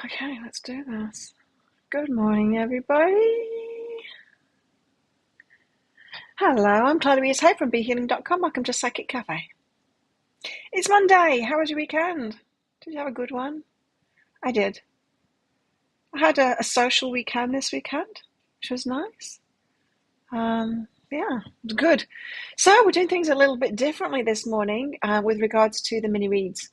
Okay, let's do this. Good morning, everybody. Hello, I'm Claudia Rees Hay from BeHealing.com. Welcome to Psychic Cafe. It's Monday. How was your weekend? Did you have a good one? I did. I had a social weekend this weekend, which was nice. Yeah, it was good. So we're doing things a little bit differently this morning with regards to the mini reads.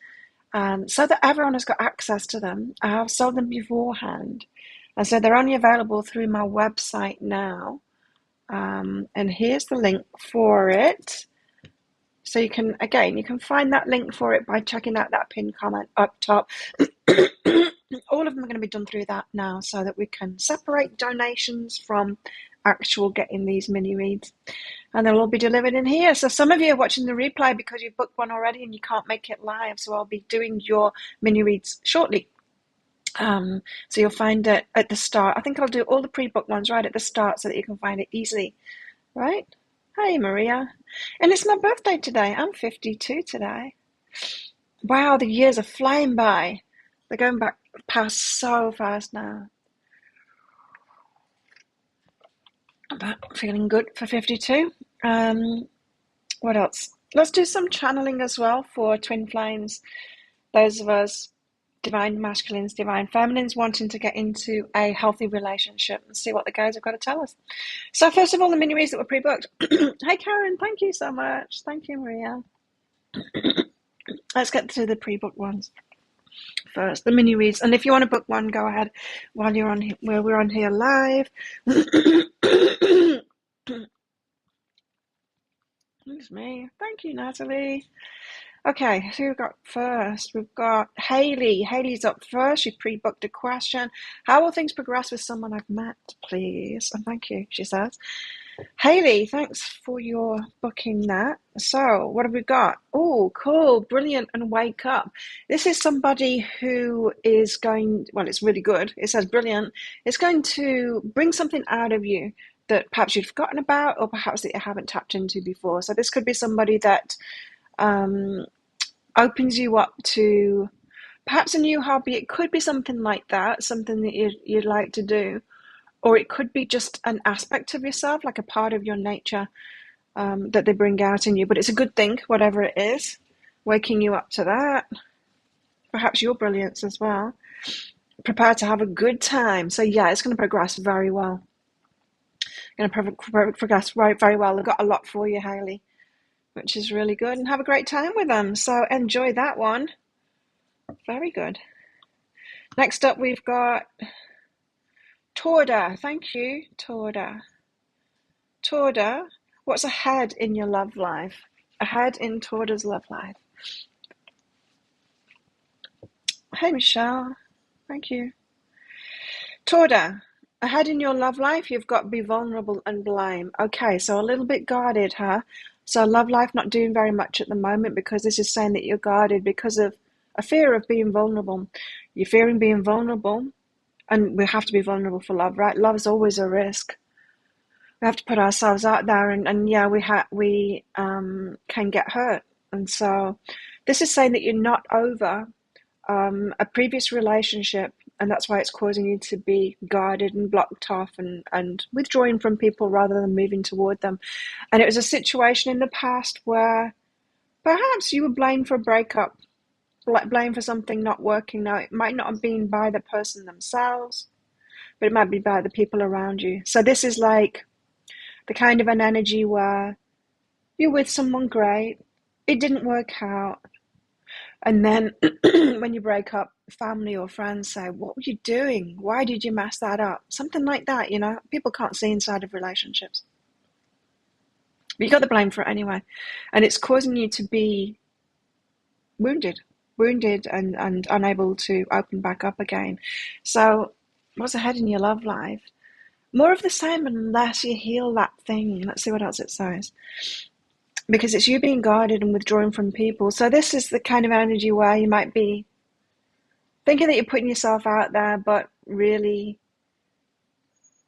So that everyone has got access to them. I have sold them beforehand. And so they're only available through my website now. And here's the link for it. So you can find that link for it by checking out that pinned comment up top. All of them are going to be done through that now so that we can separate donations from actual getting these mini reads. And they'll all be delivered in here. So some of you are watching the replay because you've booked one already and you can't make it live. So I'll be doing your mini reads shortly. So you'll find it at the start. I think I'll do all the pre-booked ones right at the start so that you can find it easily. Right? Hey, Maria. And it's my birthday today. I'm 52 today. Wow, the years are flying by. They're going back past so fast now. But feeling good for 52. What else? Let's do some channeling as well for twin flames. Those of us, divine masculines, divine feminines, wanting to get into a healthy relationship and see what the guys have got to tell us. So first of all, the mini reads that were pre-booked. Hey, Karen, thank you so much. Thank you, Maria. Let's get to the pre-booked ones first, the mini reads. And if you want to book one, go ahead while we're on here live. It's me. Thank you, Natalie. Okay, so we've got first. We've got Haley. Haley's up first. She pre-booked a question. How will things progress with someone I've met, please? And thank you, she says. Haley, thanks for your booking that. So, what have we got? Oh, cool, brilliant, and wake up. This is somebody who is going, well, it's really good. It says brilliant. It's going to bring something out of you that perhaps you'd forgotten about or perhaps that you haven't tapped into before. So this could be somebody that opens you up to perhaps a new hobby. It could be something like that, something that you'd like to do. Or it could be just an aspect of yourself, like a part of your nature that they bring out in you. But it's a good thing, whatever it is, waking you up to that. Perhaps your brilliance as well. Prepare to have a good time. So yeah, it's going to progress very well. Going to progress very well. They've got a lot for you, Hayley, which is really good. And have a great time with them. So enjoy that one. Very good. Next up, we've got Torda. Thank you, Torda. Torda, what's ahead in your love life? Ahead in Torda's love life. Hey, Michelle. Thank you. Torda, ahead in your love life, you've got be vulnerable and blame. Okay, so a little bit guarded, huh? So love life not doing very much at the moment because this is saying that you're guarded because of a fear of being vulnerable. You're fearing being vulnerable, and we have to be vulnerable for love, right? Love is always a risk. We have to put ourselves out there, and yeah, we can get hurt. And so this is saying that you're not over a previous relationship, and that's why it's causing you to be guarded and blocked off and withdrawing from people rather than moving toward them. And it was a situation in the past where perhaps you were blamed for a breakup, blamed for something not working. Now, it might not have been by the person themselves, but it might be by the people around you. So this is like the kind of an energy where you're with someone great, it didn't work out, and then when you break up, family or friends say, what were you doing? Why did you mess that up? Something like that, you know. People can't see inside of relationships. But you got the blame for it anyway. And it's causing you to be wounded and unable to open back up again. So what's ahead in your love life? More of the same unless you heal that thing. Let's see what else it says. Because it's you being guarded and withdrawing from people. So this is the kind of energy where you might be thinking that you're putting yourself out there, but really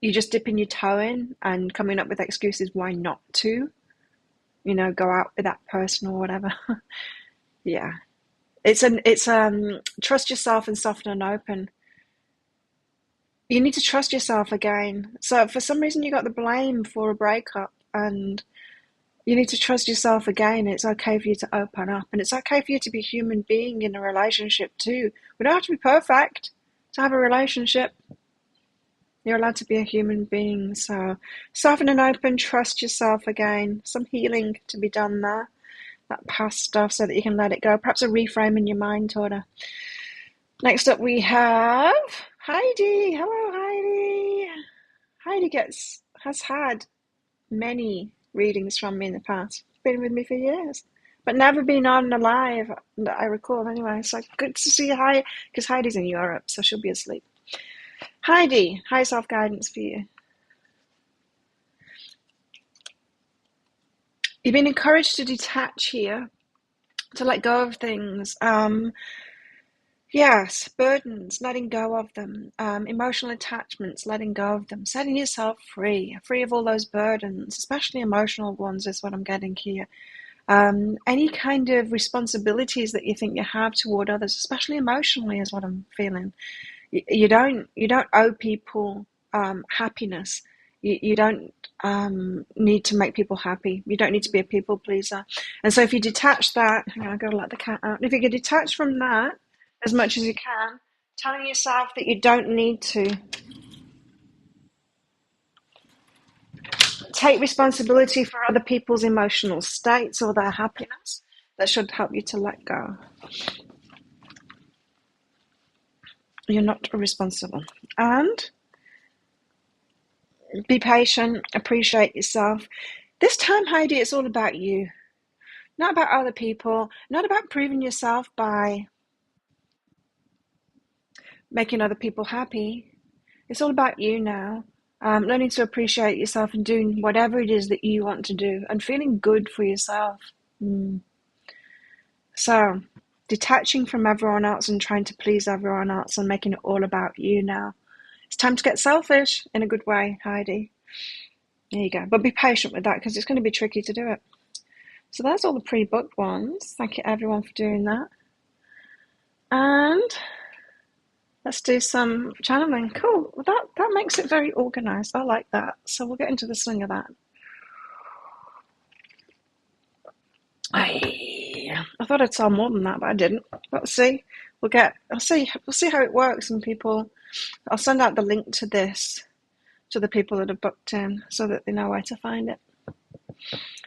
you're just dipping your toe in and coming up with excuses why not to, you know, go out with that person or whatever. Yeah. It's trust yourself and soften and open. you need to trust yourself again. So for some reason you got the blame for a breakup, and you need to trust yourself again. It's okay for you to open up, and it's okay for you to be a human being in a relationship too. We don't have to be perfect to have a relationship. You're allowed to be a human being. So soften and open, trust yourself again. Some healing to be done there, that past stuff, so that you can let it go. Perhaps a reframe in your mind, Torda. Next up we have Heidi. Hello, Heidi. Heidi has had many readings from me in the past. Been with me for years, but never been on a live that I recall anyway. So good to see Heidi, because Heidi's in Europe, so she'll be asleep. Heidi, high self-guidance for you. You've been encouraged to detach here, to let go of things. Yes, burdens, letting go of them. Emotional attachments, letting go of them. Setting yourself free of all those burdens, especially emotional ones is what I'm getting here. Any kind of responsibilities that you think you have toward others, especially emotionally, is what I'm feeling. You don't owe people happiness. You don't need to make people happy. You don't need to be a people pleaser. And so if you detach that, hang on, I've got to let the cat out. If you can detach from that as much as you can, telling yourself that you don't need to take responsibility for other people's emotional states or their happiness, that should help you to let go. You're not responsible. And be patient, appreciate yourself. This time, Heidi, it's all about you, not about other people, not about proving yourself by making other people happy. It's all about you now. Learning to appreciate yourself and doing whatever it is that you want to do and feeling good for yourself. So, detaching from everyone else and trying to please everyone else and making it all about you now. It's time to get selfish in a good way, Heidi. There you go. But be patient with that, because it's going to be tricky to do it. So that's all the pre-booked ones. Thank you everyone for doing that. And let's do some channeling. Cool. Well, that makes it very organized. I like that. So we'll get into the swing of that. I thought I'd saw more than that, but I didn't. Let's see. We'll see how it works, and people. I'll send out the link to this to the people that have booked in, so that they know where to find it.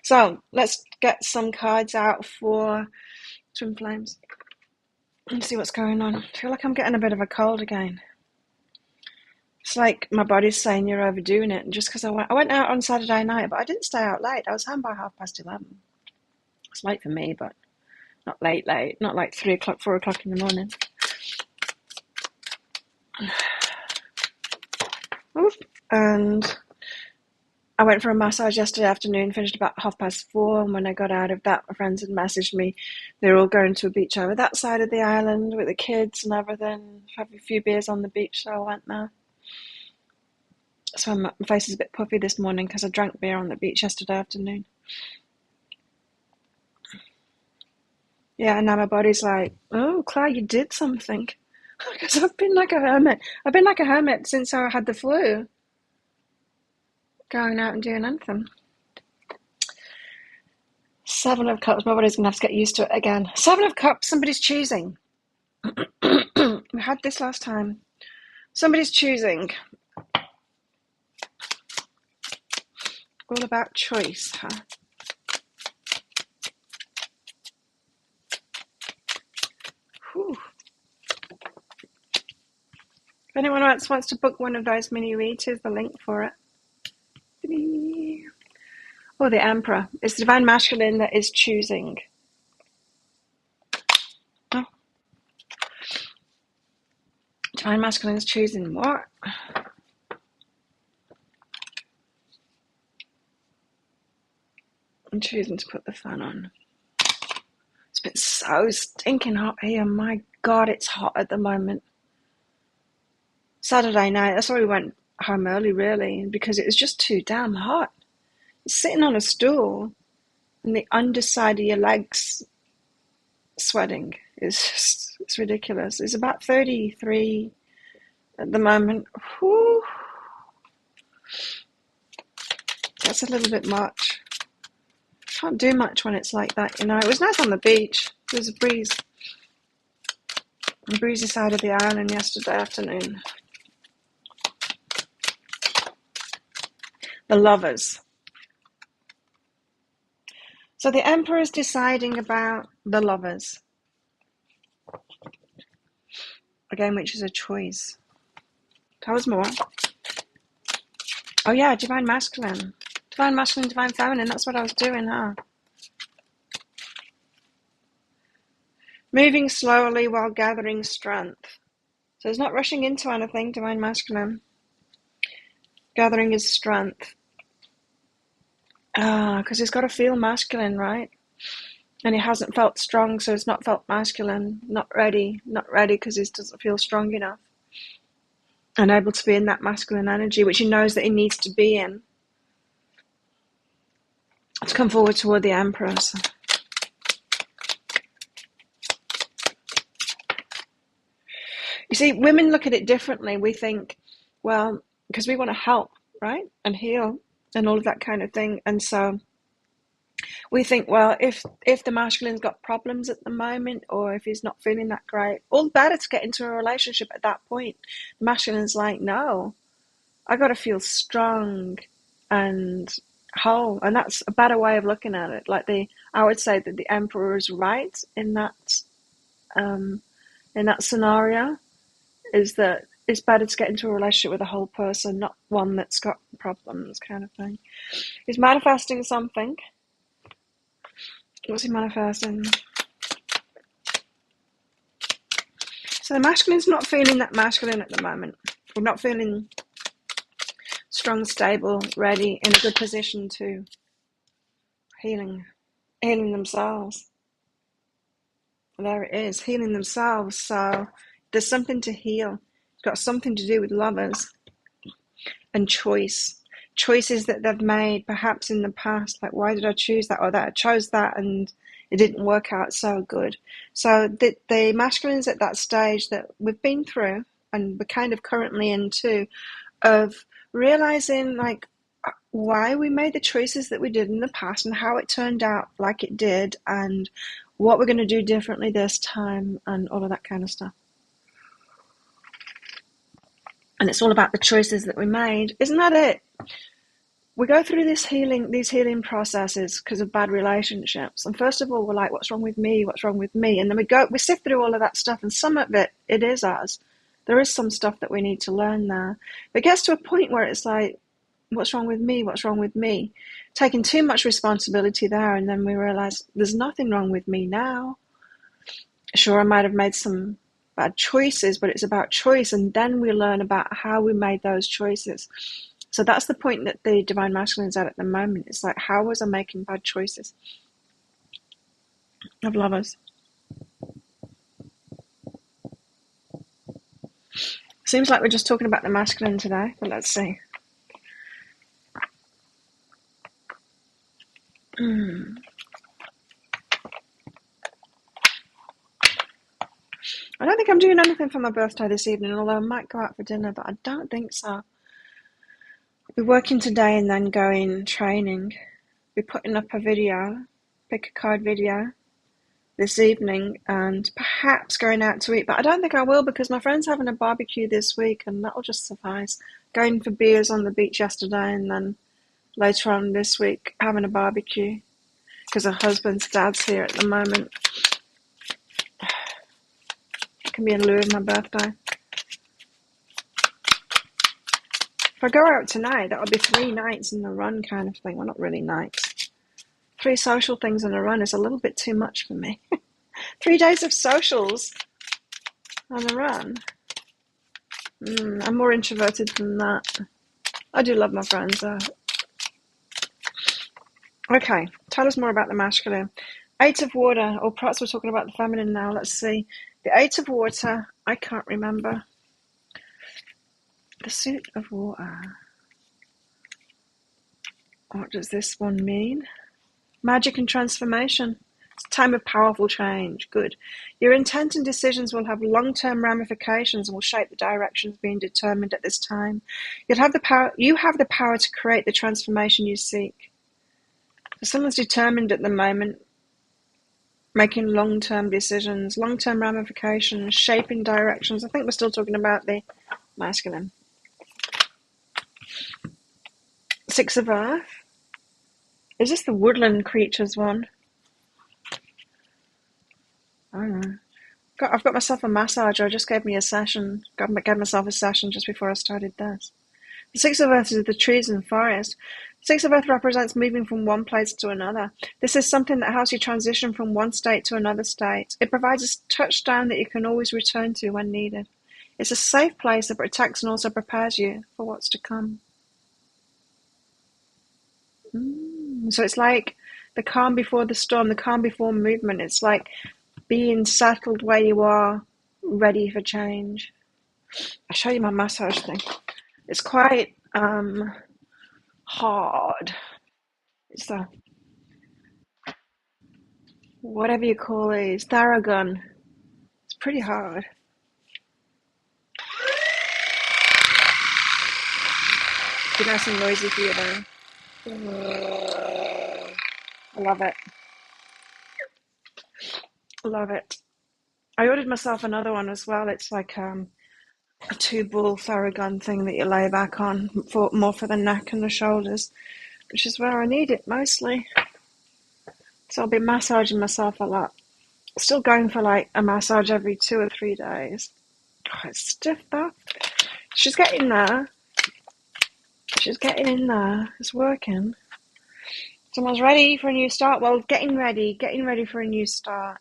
So let's get some cards out for Twin Flames and see what's going on. I feel like I'm getting a bit of a cold again. It's like my body's saying you're overdoing it. And just because I went out on Saturday night, but I didn't stay out late. I was home by 11:30. It's late for me, but not late. Not like 3 o'clock, 4 o'clock in the morning. And I went for a massage yesterday afternoon, finished about 4:30, and when I got out of that, my friends had messaged me. They were all going to a beach over that side of the island with the kids and everything, have a few beers on the beach, so I went there. So my face is a bit puffy this morning because I drank beer on the beach yesterday afternoon. Yeah, and now my body's like, oh, Claire, you did something. Because I've been like a hermit. I've been like a hermit since I had the flu. Going out and doing anything. 7 of Cups. My body's going to have to get used to it again. 7 of Cups. Somebody's choosing. We had this last time. Somebody's choosing. All about choice, huh? Whew. If anyone else wants to book one of those mini reads, here's the link for it. Oh, the Emperor. It's the Divine Masculine that is choosing. Oh. Divine Masculine is choosing what? I'm choosing to put the fan on. It's been so stinking hot here. My God, it's hot at the moment. Saturday night, that's why we went home early, really, because it was just too damn hot. Sitting on a stool and the underside of your legs sweating is just, it's ridiculous. It's about 33 at the moment. Whew, that's a little bit much. Can't do much when it's like that, you know. It was nice on the beach. There was a breeze. On the breezy side of the island yesterday afternoon. The lovers. So the Emperor is deciding about the lovers. Again, which is a choice. Tell us more. Oh yeah, divine masculine. Divine masculine, divine feminine. That's what I was doing, huh? Moving slowly while gathering strength. So it's not rushing into anything, divine masculine. Gathering his strength. Because he's got to feel masculine, right? And he hasn't felt strong, so he's not felt masculine. Not ready because he doesn't feel strong enough. Unable to be in that masculine energy, which he knows that he needs to be in. To come forward toward the Empress. You see, women look at it differently. We think, well, because we want to help, right? And heal and all of that kind of thing. And so we think, well, if the masculine's got problems at the moment, or if he's not feeling that great, all the better to get into a relationship at that point. The masculine's like, no, I got to feel strong and whole. And that's a better way of looking at it. Like I would say that the Emperor is right in that scenario. Is that it's better to get into a relationship with a whole person, not one that's got problems, kind of thing. He's manifesting something. What's he manifesting? So the masculine's not feeling that masculine at the moment. We're not feeling strong, stable, ready, in a good position to healing themselves. There it is, healing themselves. So there's something to heal. It's got something to do with lovers and choices that they've made perhaps in the past, like why did I choose that, or that I chose that and it didn't work out so good. So the masculine's at that stage that we've been through and we're kind of currently in too, of realizing like why we made the choices that we did in the past and how it turned out like it did and what we're going to do differently this time and all of that kind of stuff. And it's all about the choices that we made. Isn't that it? We go through these healing processes because of bad relationships. And first of all, we're like, what's wrong with me? What's wrong with me? And then we sift through all of that stuff, and some of it is us. There is some stuff that we need to learn there. But it gets to a point where it's like, what's wrong with me? What's wrong with me? Taking too much responsibility there, and then we realize there's nothing wrong with me now. Sure, I might have made some bad choices, but it's about choice, and then we learn about how we made those choices. So that's the point that the Divine Masculine is at the moment. It's like, how was I making bad choices? Of lovers. Seems like we're just talking about the masculine today, but let's see. I don't think I'm doing anything for my birthday this evening, although I might go out for dinner, but I don't think so. I'll be working today and then going training. Be putting up a video, pick a card video this evening, and perhaps going out to eat, but I don't think I will because my friend's having a barbecue this week and that'll just suffice. Going for beers on the beach yesterday and then later on this week having a barbecue because her husband's dad's here at the moment. It can be in lieu of my birthday. If I go out tonight, that'll be 3 nights in a run kind of thing. Well, not really nights. 3 social things in a run is a little bit too much for me. 3 days of socials on a run. I'm more introverted than that. I do love my friends though. Okay, tell us more about the masculine. 8 of water, or perhaps we're talking about the feminine now. Let's see. The 8 of water, I can't remember. The suit of water. What does this one mean? Magic and transformation. It's a time of powerful change. Good. Your intent and decisions will have long-term ramifications and will shape the directions being determined at this time. You have the power to create the transformation you seek. If someone's determined at the moment, making long-term decisions, long-term ramifications, shaping directions. I think we're still talking about the masculine. Six of Earth. Is this the woodland creatures one? I don't know. I've got myself a massager. I just gave me a session. Gave myself a session just before I started this. The Six of Earth is the trees and forest. Six of Earth represents moving from one place to another. This is something that helps you transition from one state to another state. It provides a touchdown that you can always return to when needed. It's a safe place that protects and also prepares you for what's to come. So it's like the calm before the storm, the calm before movement. It's like being settled where you are, ready for change. I'll show you my massage thing. It's quite hard. It's a, whatever you call these, Theragun. It's pretty hard. It's nice and noisy for you though. I love it. Love it. I ordered myself another one as well. It's like a 2-ball Theragun thing that you lay back on, more for the neck and the shoulders, which is where I need it mostly. So I'll be massaging myself a lot. Still going for like a massage every 2 or 3 days. Oh, it's stiff though. She's getting there. She's getting in there. It's working. Someone's ready for a new start. Well, getting ready for a new start.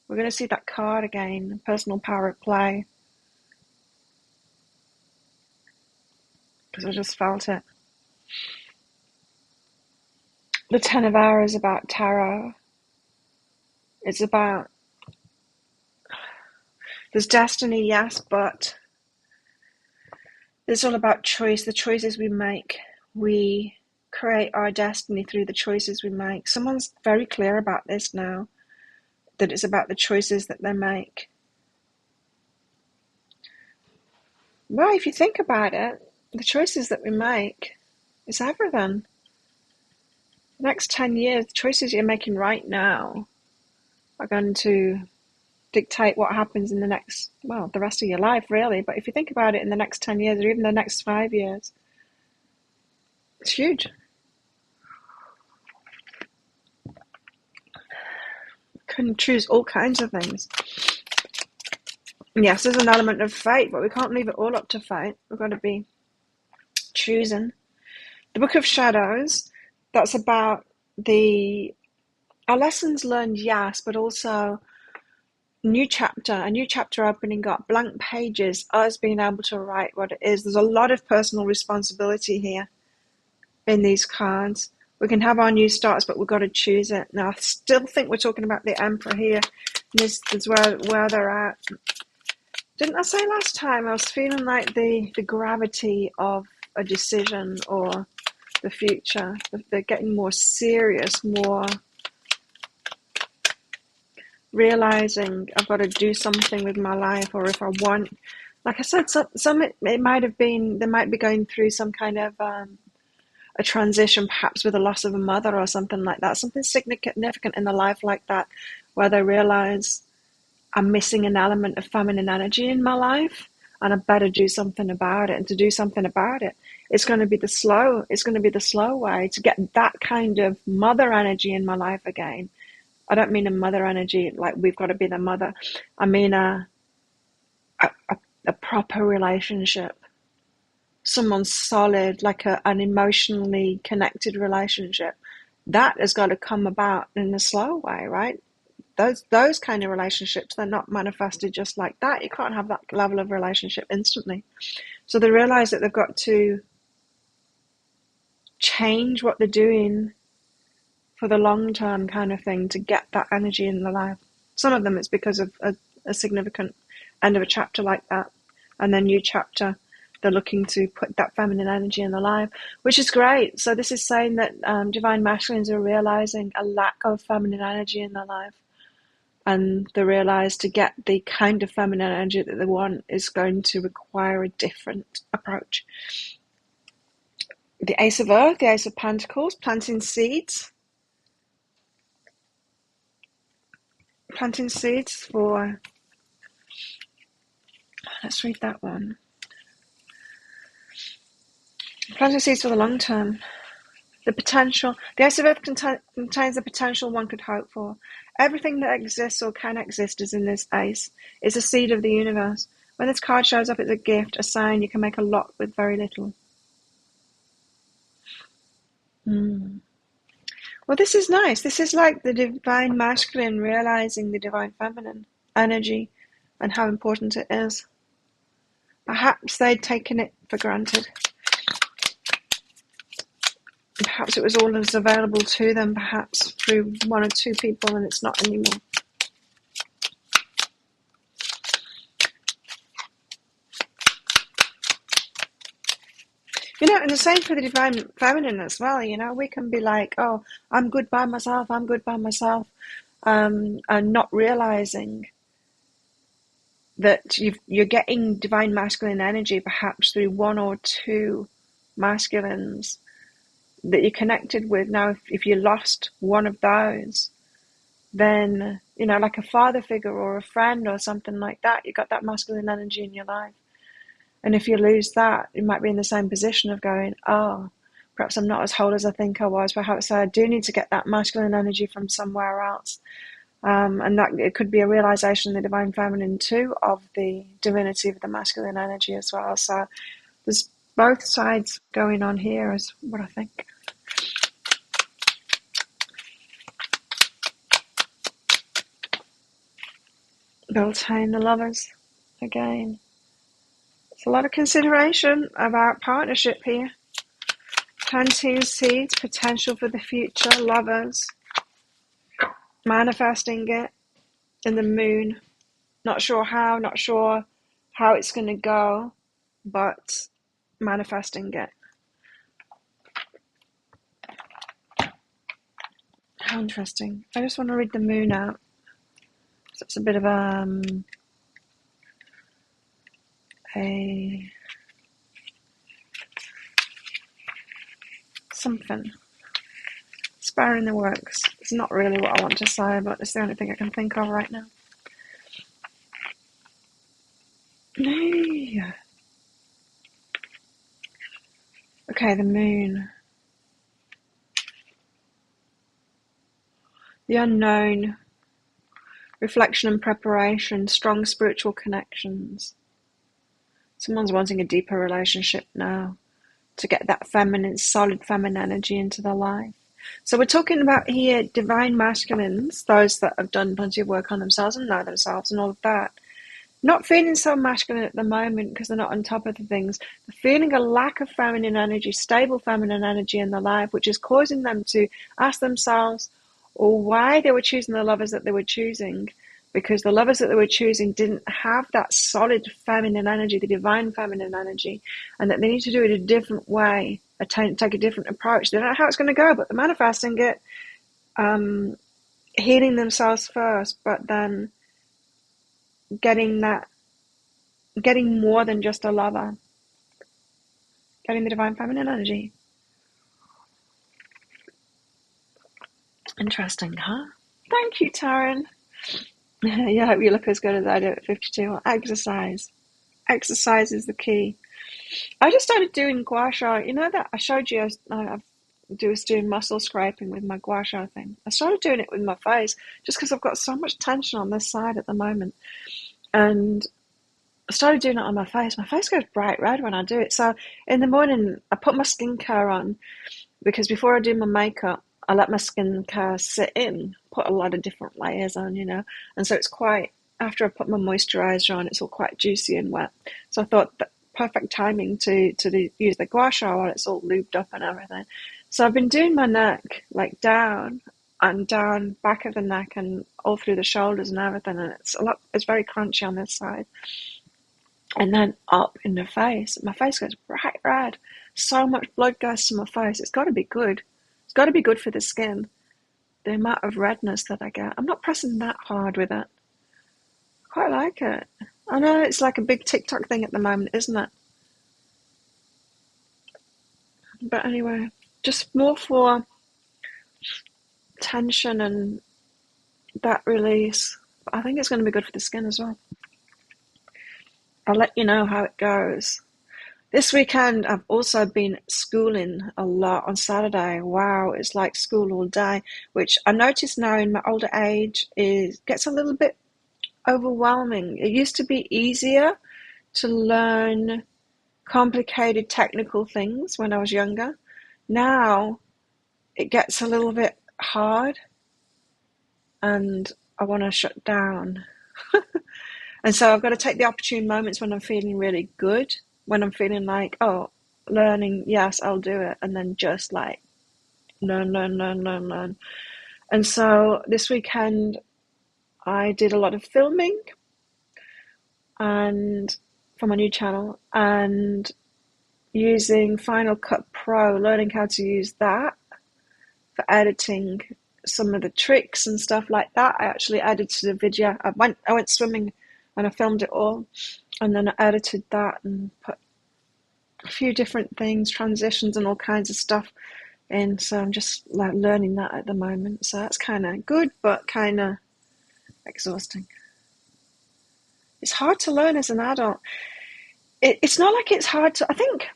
We're going to see that card again, personal power at play. Because I just felt it. The Ten of Air is about tarot. It's about, there's destiny, yes, but it's all about choice, the choices we make. We create our destiny through the choices we make. Someone's very clear about this now, that it's about the choices that they make. Well, if you think about it, the choices that we make is everything. The next 10 years, the choices you're making right now are going to dictate what happens in the next, well, the rest of your life, really. But if you think about it, in the next 10 years or even the next 5 years, it's huge. Can choose all kinds of things. Yes, there's an element of fate, but we can't leave it all up to fate. We've got to be choosing. The Book of Shadows, that's about our lessons learned, yes, but also a new chapter opening up, blank pages, us being able to write what it is. There's a lot of personal responsibility here in these cards. We can have our new starts, but we've got to choose it. Now, I still think we're talking about the Emperor here. This is where they're at. Didn't I say last time I was feeling like the gravity of a decision or the future? They're getting more serious, more realizing I've got to do something with my life, or if I want, like I said, it might have been, they might be going through some kind of a transition, perhaps with the loss of a mother or something like that, something significant in the life like that, where they realize I'm missing an element of feminine energy in my life and I better do something about it. And to do something about it, it's going to be the slow way to get that kind of mother energy in my life again. I don't mean a mother energy like we've got to be the mother. I mean a proper relationship. Someone solid, like an emotionally connected relationship. That has got to come about in a slow way, right? Those kind of relationships, they're not manifested just like that. You can't have that level of relationship instantly. So they realize that they've got to change what they're doing for the long term kind of thing to get that energy in their life. Some of them it's because of a significant end of a chapter like that, and then new chapter. they're looking to put that feminine energy in their life, which is great. So this is saying that divine masculines are realizing a lack of feminine energy in their life, and they realize to get the kind of feminine energy that they want is going to require a different approach. The Ace of Earth, the Ace of Pentacles, planting seeds. Planting seeds for, let's read that one. Planting seeds for the long term. The potential. The Ace of Earth contains the potential one could hope for. Everything that exists or can exist is in this ace. It's a seed of the universe. When this card shows up, it's a gift, a sign you can make a lot with very little. Well, this is nice. This is like the divine masculine realizing the divine feminine energy and how important it is. Perhaps they'd taken it for granted. Perhaps it was all that's available to them, perhaps through one or two people, and it's not anymore. And the same for the divine feminine as well. We can be like, oh, I'm good by myself, and not realizing that you're getting divine masculine energy perhaps through one or two masculines that you're connected with. Now, if you lost one of those, then, like a father figure or a friend or something like that, you got that masculine energy in your life. And if you lose that, you might be in the same position of going, oh, perhaps I'm not as whole as I think I was. Perhaps I do need to get that masculine energy from somewhere else. And that it could be a realization in the divine feminine too of the divinity of the masculine energy as well. So there's both sides going on here is what I think. Beltane, the Lovers, again. It's a lot of consideration about partnership here. Planting seeds, potential for the future, Lovers. Manifesting it in the Moon. Not sure how it's going to go, but manifesting it. How interesting. I just want to read the Moon out. So it's a bit of a something. Spare in the works. It's not really what I want to say, but it's the only thing I can think of right now. Okay, the Moon. The unknown. Reflection and preparation. Strong spiritual connections. Someone's wanting a deeper relationship now to get that feminine, solid feminine energy into their life. So we're talking about here divine masculines, those that have done plenty of work on themselves and know themselves and all of that. Not feeling so masculine at the moment because they're not on top of the things. They're feeling a lack of feminine energy, stable feminine energy in their life, which is causing them to ask themselves why they were choosing the lovers that they were choosing. Because the lovers that they were choosing didn't have that solid feminine energy, the divine feminine energy, and that they need to do it a different way, take a different approach. They don't know how it's going to go, but they're manifesting it, healing themselves first, but then getting more than just a lover, getting the divine feminine energy. Interesting, huh? Thank you, Taryn. Yeah, I hope you look as good as I do at 52. Well, exercise. Exercise is the key. I just started doing gua sha. You know that I showed you I was doing muscle scraping with my gua sha thing. I started doing it with my face just because I've got so much tension on this side at the moment. And I started doing it on my face. My face goes bright red when I do it. So in the morning, I put my skincare on because before I do my makeup, I let my skincare sit in, put a lot of different layers on, and so it's quite, after I put my moisturiser on, it's all quite juicy and wet. So I thought that perfect timing to use the gua sha while it's all lubed up and everything. So I've been doing my neck, like down and down, back of the neck and all through the shoulders and everything, and it's very crunchy on this side. and then up in the face. My face goes bright red. So much blood goes to my face. It's got to be good. It's got to be good for the skin. The amount of redness that I get. I'm not pressing that hard with it. I quite like it. I know it's like a big TikTok thing at the moment, isn't it? But anyway, just more for tension and that release. I think it's going to be good for the skin as well. I'll let you know how it goes. This weekend, I've also been schooling a lot on Saturday. Wow, it's like school all day, which I notice now in my older age gets a little bit overwhelming. It used to be easier to learn complicated technical things when I was younger. Now it gets a little bit hard and I want to shut down. And so I've got to take the opportune moments when I'm feeling really good, when I'm feeling like, oh, learning, yes, I'll do it. And then just like learn. And so this weekend I did a lot of filming and for my new channel and using Final Cut Pro, learning how to use that for editing some of the tricks and stuff like that. I actually edited a video. I went swimming and I filmed it all, and then I edited that and put a few different things, transitions and all kinds of stuff in. So I'm just like learning that at the moment. So that's kind of good, but kind of exhausting. It's hard to learn as an adult. It's not like it's hard to. I think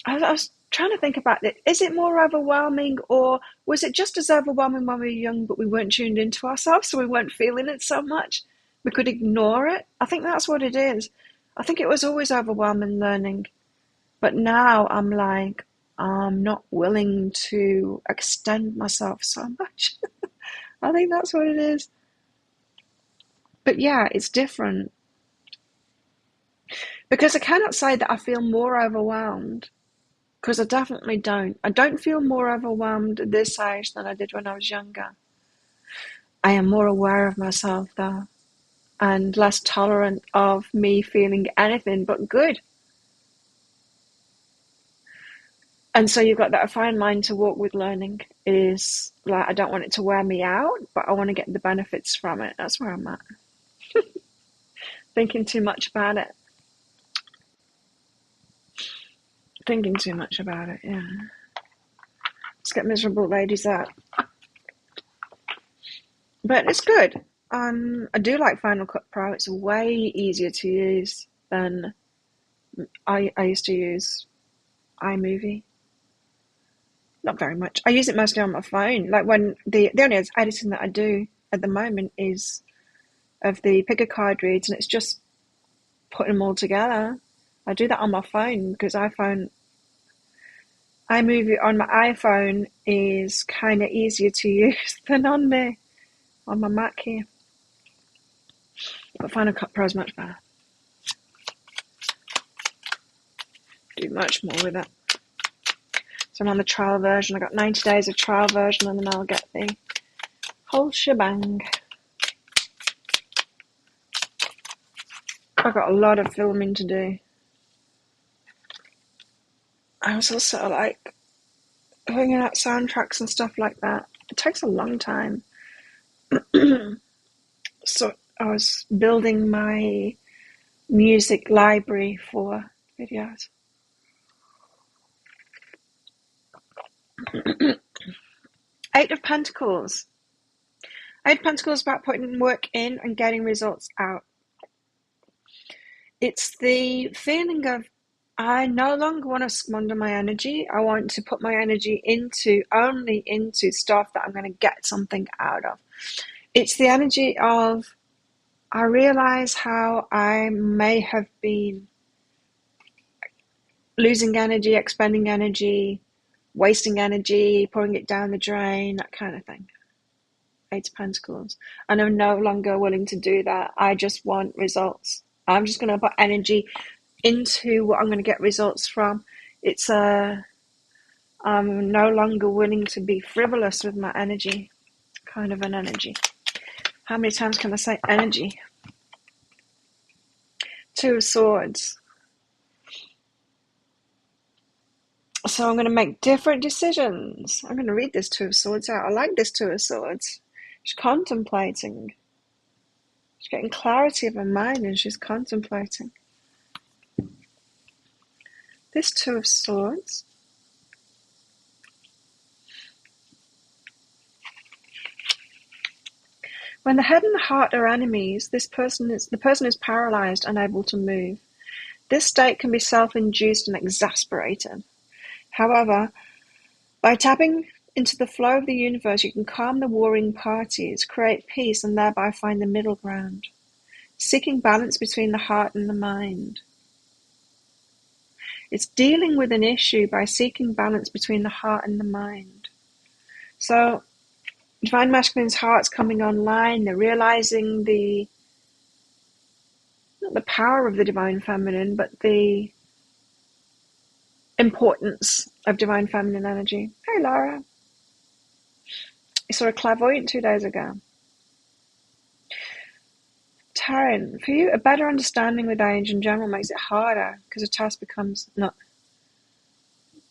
I was trying to think about it. Is it more overwhelming, or was it just as overwhelming when we were young, but we weren't tuned into ourselves, so we weren't feeling it so much? We could ignore it. I think that's what it is. I think it was always overwhelming learning, but now I'm like, I'm not willing to extend myself so much. I think that's what it is. But yeah, it's different. Because I cannot say that I feel more overwhelmed, because I definitely don't. I don't feel more overwhelmed at this age than I did when I was younger. I am more aware of myself, though, and less tolerant of me feeling anything but good. And so you've got that fine line to walk with learning. Is like, I don't want it to wear me out, but I want to get the benefits from it. That's where I'm at. Thinking too much about it. Thinking too much about it, yeah. Let's get miserable ladies out. But it's good. I do like Final Cut Pro. It's way easier to use than I used to use iMovie. Not very much. I use it mostly on my phone. Like when the only editing that I do at the moment is of the picker card reads, and it's just putting them all together. I do that on my phone because iMovie on my iPhone is kind of easier to use than on my Mac here. But Final Cut Pro is much better. Do much more with it. So I'm on the trial version. I got 90 days of trial version, and then I'll get the whole shebang. I've got a lot of filming to do. I was also like figuring out soundtracks and stuff like that. It takes a long time. So I was building my music library for videos. Eight of Pentacles. Eight of Pentacles is about putting work in and getting results out. It's the feeling of, I no longer want to squander my energy. I want to put my energy only into stuff that I'm going to get something out of. It's the energy of, I realize how I may have been losing energy, expending energy, wasting energy, pouring it down the drain, that kind of thing. Eight of Pentacles. And I'm no longer willing to do that. I just want results. I'm just going to put energy into what I'm going to get results from. I'm no longer willing to be frivolous with my energy, kind of an energy. How many times can I say energy? Two of Swords. So I'm going to make different decisions. I'm going to read this Two of Swords out. I like this Two of Swords. She's contemplating. She's getting clarity of her mind and she's contemplating. This Two of Swords. When the head and the heart are enemies, the person is paralyzed, unable to move. This state can be self-induced and exasperated. However, by tapping into the flow of the universe, you can calm the warring parties, create peace, and thereby find the middle ground, seeking balance between the heart and the mind. It's dealing with an issue by seeking balance between the heart and the mind. So, Divine Masculine's heart's coming online. They're realizing not the power of the Divine Feminine, but the importance of Divine Feminine energy. Hey, Laura. I saw a clairvoyant 2 days ago. Taryn, for you, a better understanding with age in general makes it harder because the task becomes not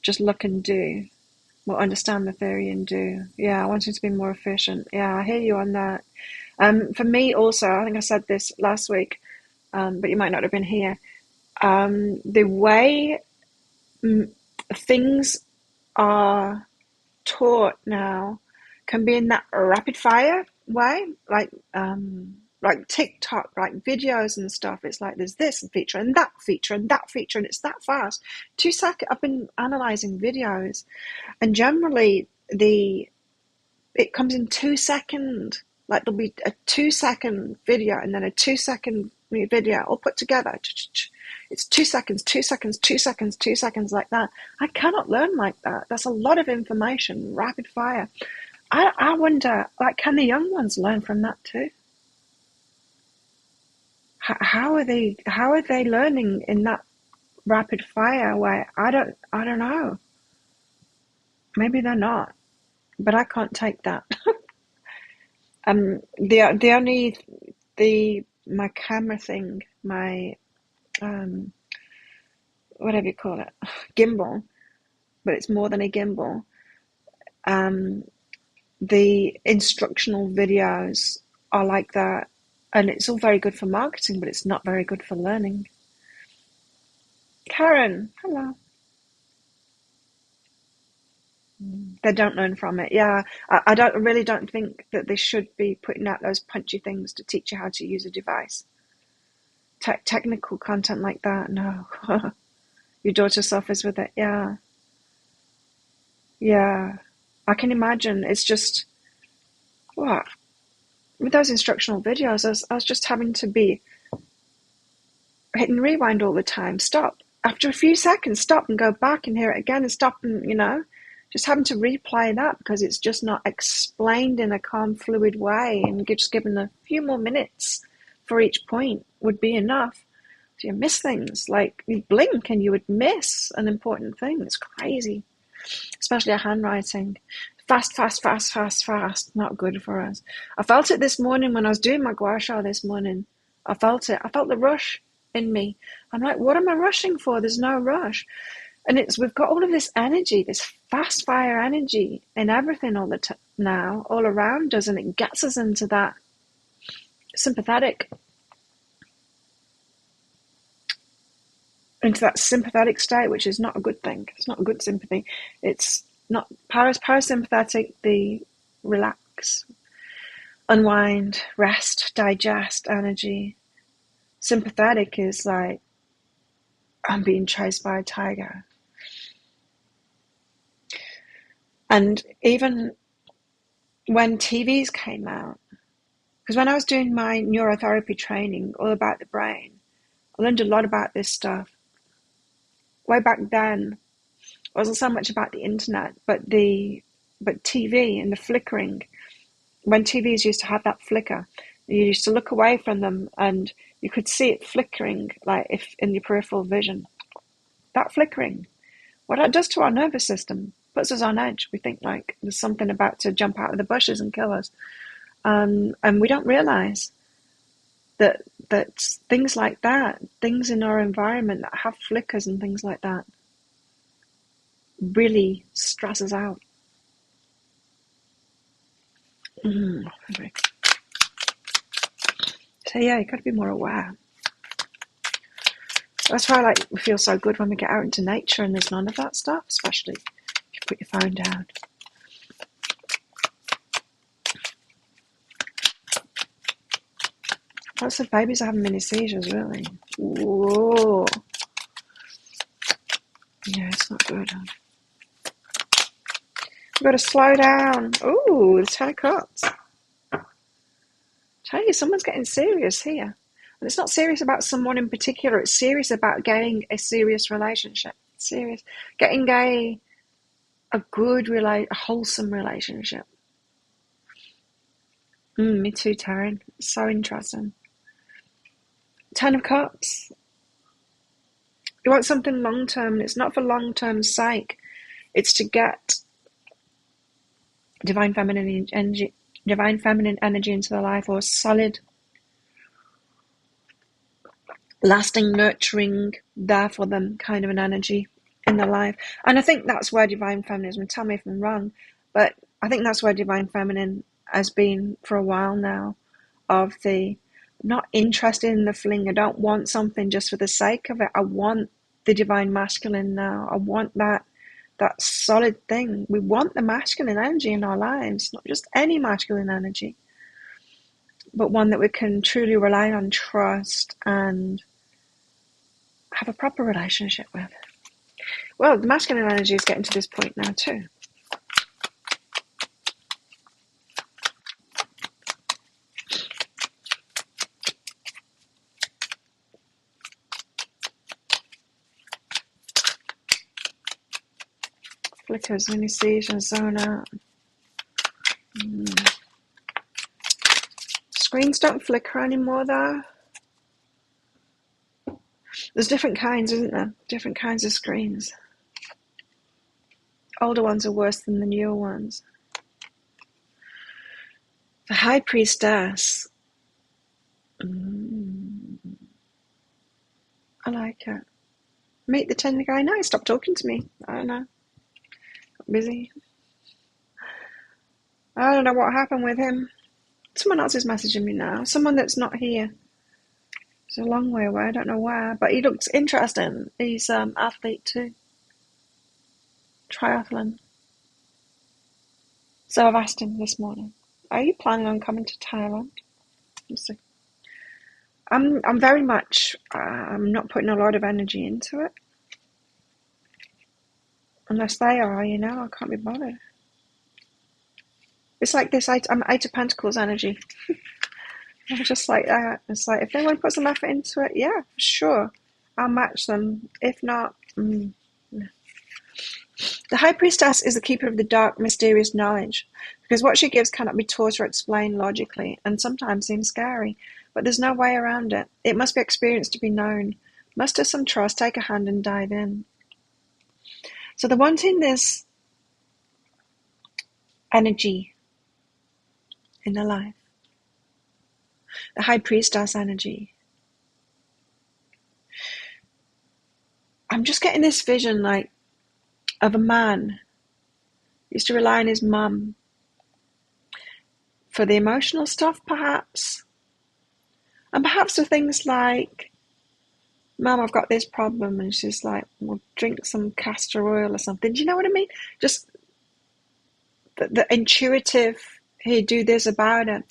just look and do, well, understand the theory and do. Yeah, I want it to be more efficient. Yeah, I hear you on that. For me also, I think I said this last week, but you might not have been here. The way things are taught now can be in that rapid fire way, like TikTok, like videos and stuff. It's like there's this feature and that feature and that feature, and it's that fast. 2 seconds. I've been analyzing videos, and generally it comes in 2 seconds. Like there'll be a 2 second video and then a 2 second video all put together. It's 2 seconds, 2 seconds, 2 seconds, 2 seconds, like that. I cannot learn like that. That's a lot of information, rapid fire. I wonder, like, can the young ones learn from that too? How are they learning in that rapid fire way? I don't know. Maybe they're not, but I can't take that. My camera thing, my whatever you call it, gimbal, but it's more than a gimbal. The instructional videos are like that, and it's all very good for marketing, but it's not very good for learning. Karen, hello. They don't learn from it. Yeah, I really don't think that they should be putting out those punchy things to teach you how to use a device. Technical content like that, no. Your daughter suffers with it. Yeah. I can imagine. It's just, what? With those instructional videos, I was just having to be hitting rewind all the time. Stop. After a few seconds, stop and go back and hear it again and stop and, just having to replay that because it's just not explained in a calm, fluid way, and just given a few more minutes for each point would be enough. So you miss things, like you blink and you would miss an important thing. It's crazy, especially our handwriting. Fast, not good for us. I felt it this morning when I was doing my gua sha this morning. I felt it. I felt the rush in me. I'm like, what am I rushing for? There's no rush. And we've got all of this energy, this fast fire energy in everything all the time now, all around us, and it gets us into that sympathetic state, which is not a good thing. It's not a good sympathy. It's not parasympathetic, the relax, unwind, rest, digest energy. Sympathetic is like, I'm being chased by a tiger. And even when TVs came out, because when I was doing my neurotherapy training all about the brain, I learned a lot about this stuff. Way back then, it wasn't so much about the internet, but TV and the flickering. When TVs used to have that flicker, you used to look away from them and you could see it flickering, like if in your peripheral vision. That flickering, what that does to our nervous system, puts us on edge. We think like there's something about to jump out of the bushes and kill us. And we don't realize that that things like that, things in our environment that have flickers and things like that, really stress us out. Okay. So yeah, you got to be more aware. That's why we feel so good when we get out into nature and there's none of that stuff, especially if you put your phone down. Lots of babies are having mini seizures, really. Whoa. Yeah, it's not good. We've got to slow down. Ooh, the 10 of Cups. Tell you, someone's getting serious here. And it's not serious about someone in particular. It's serious about getting a serious relationship. Serious. Getting a good, a wholesome relationship. Me too, Taryn. So interesting. 10 of Cups. You want something long-term, and it's not for long-term's sake. It's to get divine feminine energy into their life, or solid, lasting, nurturing, there for them kind of an energy in their life. And I think that's where divine feminism, tell me if I'm wrong, but I think that's where divine feminine has been for a while now, of the not interested in the fling. I don't want something just for the sake of it. I want the divine masculine now. I want that solid thing. We want the masculine energy in our lives, not just any masculine energy, but one that we can truly rely on, trust, and have a proper relationship with. Well, the masculine energy is getting to this point now too. Flickers, mini seizures, zone out. Screens don't flicker anymore though. There's different kinds, isn't there? Different kinds of screens. Older ones are worse than the newer ones. The High Priestess. I like it. Meet the 10 guy. No, he stopped talking to me. I don't know. Got busy. I don't know what happened with him. Someone else is messaging me now. Someone that's not here. It's a long way away. I don't know where. But he looks interesting. He's athlete too. Triathlon. So I've asked him this morning, are you planning on coming to Thailand? Let's see. I'm very much, I'm not putting a lot of energy into it. Unless they are, I can't be bothered. It's like this, I'm 8 of Pentacles energy. I'm just like that. It's like, if anyone puts some effort into it, yeah, for sure. I'll match them. If not, no. The High Priestess is the keeper of the dark, mysterious knowledge, because what she gives cannot be taught or explained logically, and sometimes seems scary, but there's no way around it. It must be experienced to be known. Muster some trust, take a hand and dive in. So they're wanting this energy in their life. The High Priestess energy. I'm just getting this vision of a man who used to rely on his mum for the emotional stuff, perhaps. And perhaps for things like, Mum, I've got this problem, and she's like, well, drink some castor oil or something. Do you know what I mean? Just the intuitive, hey, do this about it.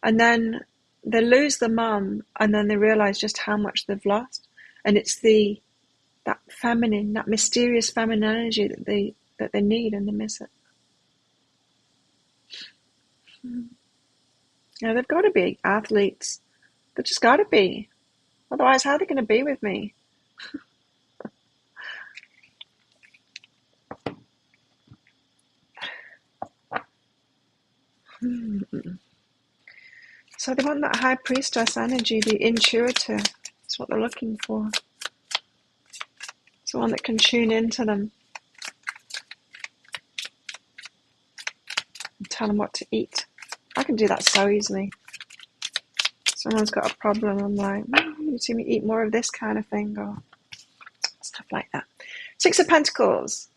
And then they lose the mum, and then they realise just how much they've lost. And it's that feminine, that mysterious feminine energy that they need, and they miss it. They've got to be athletes. They've just got to be. Otherwise, how are they going to be with me? So they want that High Priestess energy, the intuitive. That's what they're looking for. Someone that can tune into them and tell them what to eat. I can do that so easily. someone's got a problem, I'm like, you see me eat more of this kind of thing, or stuff like that. Six of Pentacles.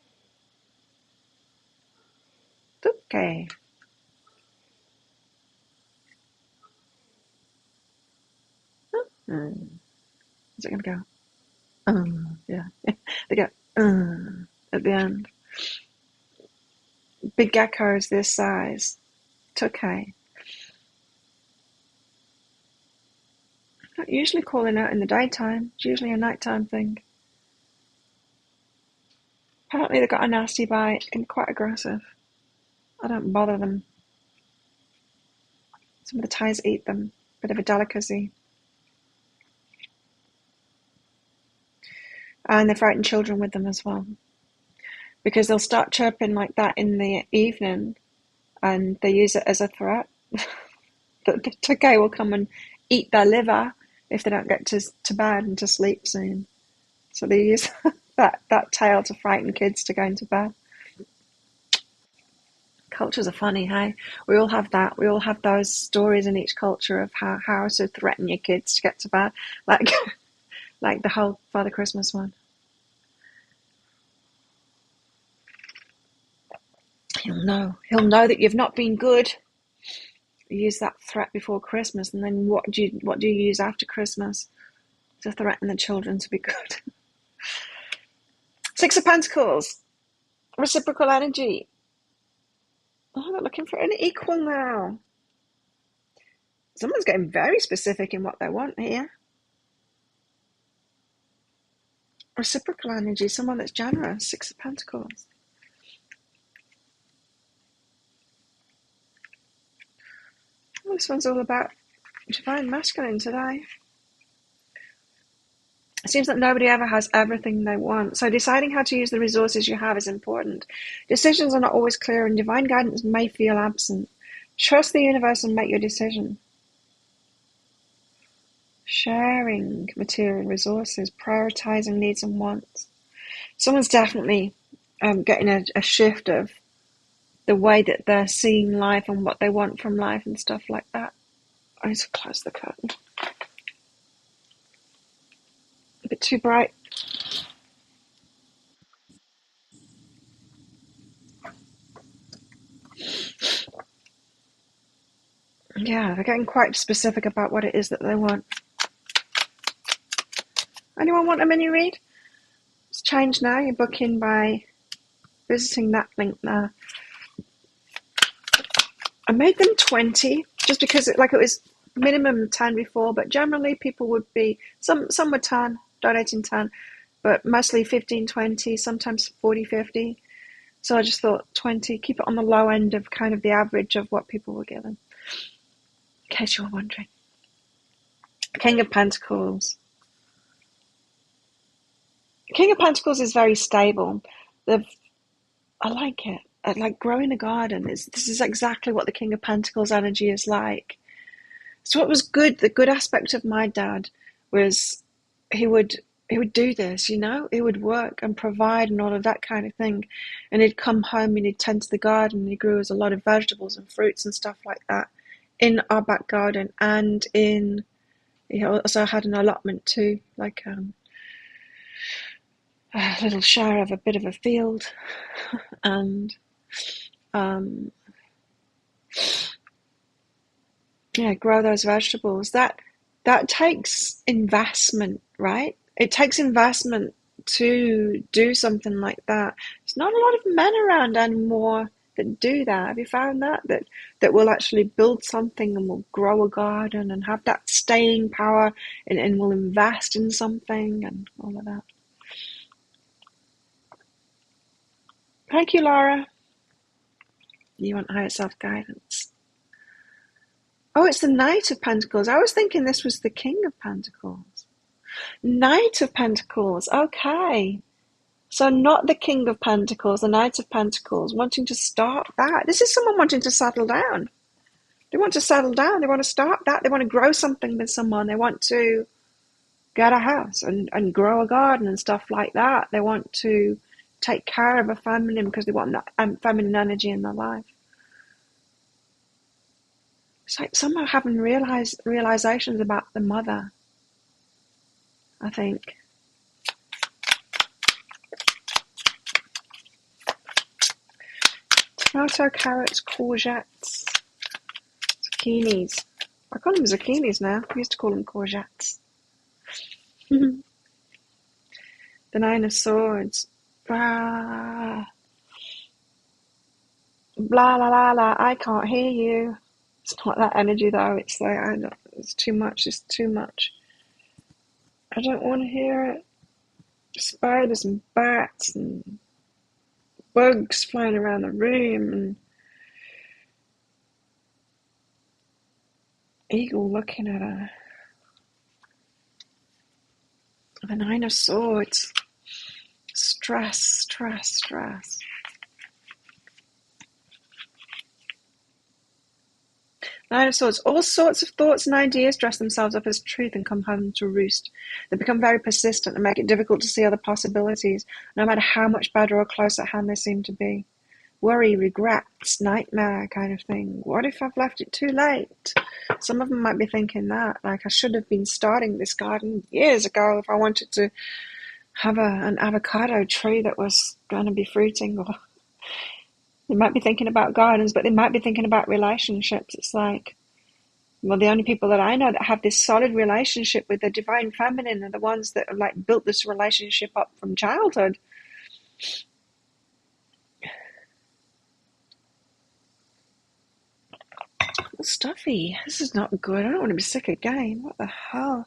Okay. Is it going to go? Yeah. They go, at the end. Big gecko is this size. It's okay. Not usually calling out in the daytime. It's usually a nighttime thing. Apparently they got a nasty bite and quite aggressive. I don't bother them. Some of the Thais eat them. Bit of a delicacy. And they frighten children with them as well. Because they'll start chirping like that in the evening and they use it as a threat. The Tukey will come and eat their liver if they don't get to bed and to sleep soon. So they use that tail to frighten kids to go into bed. Cultures are funny, hey? We all have that. We all have those stories in each culture of how to threaten your kids to get to bed. Like the whole Father Christmas one. He'll know that you've not been good. You use that threat before Christmas, and then what do you use after Christmas to threaten the children to be good? Six of Pentacles, reciprocal energy. Oh, they're looking for an equal now. Someone's getting very specific in what they want here. Reciprocal energy, someone that's generous. Six of Pentacles. Well, this one's all about divine masculine today. It seems that nobody ever has everything they want. So deciding how to use the resources you have is important. Decisions are not always clear and divine guidance may feel absent. Trust the universe and make your decision. Sharing material resources, prioritizing needs and wants. Someone's definitely getting a shift of the way that they're seeing life and what they want from life and stuff like that. I need to close the curtain. A bit too bright. Yeah, they're getting quite specific about what it is that they want. Anyone want a mini read? It's changed now. You book in by visiting that link there. I made them 20 just because it was minimum 10 before, but generally people would be, some were 10, donating 10, but mostly 15, 20, sometimes 40, 50. So I just thought 20, keep it on the low end of kind of the average of what people were given. In case you were wondering. King of Pentacles. King of Pentacles is very stable. I like it. I like growing a garden. This is exactly what the King of Pentacles energy is like. So what was good, the good aspect of my dad was he would do this, you know, he would work and provide and all of that kind of thing. And he'd come home and he'd tend to the garden and he grew us a lot of vegetables and fruits and stuff like that in our back garden. And he also had an allotment too, like a little share of a bit of a field. And grow those vegetables. That takes investment, right? It takes investment to do something like that. There's not a lot of men around anymore that do that. Have you found that will actually build something and will grow a garden and have that staying power and will invest in something and all of that? Thank you, Laura. You want higher self-guidance. Oh, it's the Knight of Pentacles. I was thinking this was the King of Pentacles. Knight of Pentacles. Okay. So not the King of Pentacles, the Knight of Pentacles, wanting to start that. This is someone wanting to settle down. They want to settle down. They want to start that. They want to grow something with someone. They want to get a house and grow a garden and stuff like that. They want to take care of a feminine because they want that feminine energy in their life. It's like some are having realizations about the mother, I think. Tomato, carrots, courgettes, zucchinis. I call them zucchinis now. I used to call them courgettes. The Nine of Swords. Blah, blah, la, la, la. I can't hear you. It's not that energy though. It's like, it's too much. It's too much. I don't want to hear it. Spiders and bats and bugs flying around the room and eagle looking at her. The Nine of Swords. Stress, stress, stress. Nine of Swords. All sorts of thoughts and ideas dress themselves up as truth and come home to roost. They become very persistent and make it difficult to see other possibilities, no matter how much better or close at hand they seem to be. Worry, regrets, nightmare kind of thing. What if I've left it too late? Some of them might be thinking that, like I should have been starting this garden years ago if I wanted to have an avocado tree that was going to be fruiting. Or they might be thinking about gardens, but they might be thinking about relationships. It's like, well, the only people that I know that have this solid relationship with the divine feminine are the ones that have like built this relationship up from childhood. Stuffy. This is not good. I don't want to be sick again. What the hell?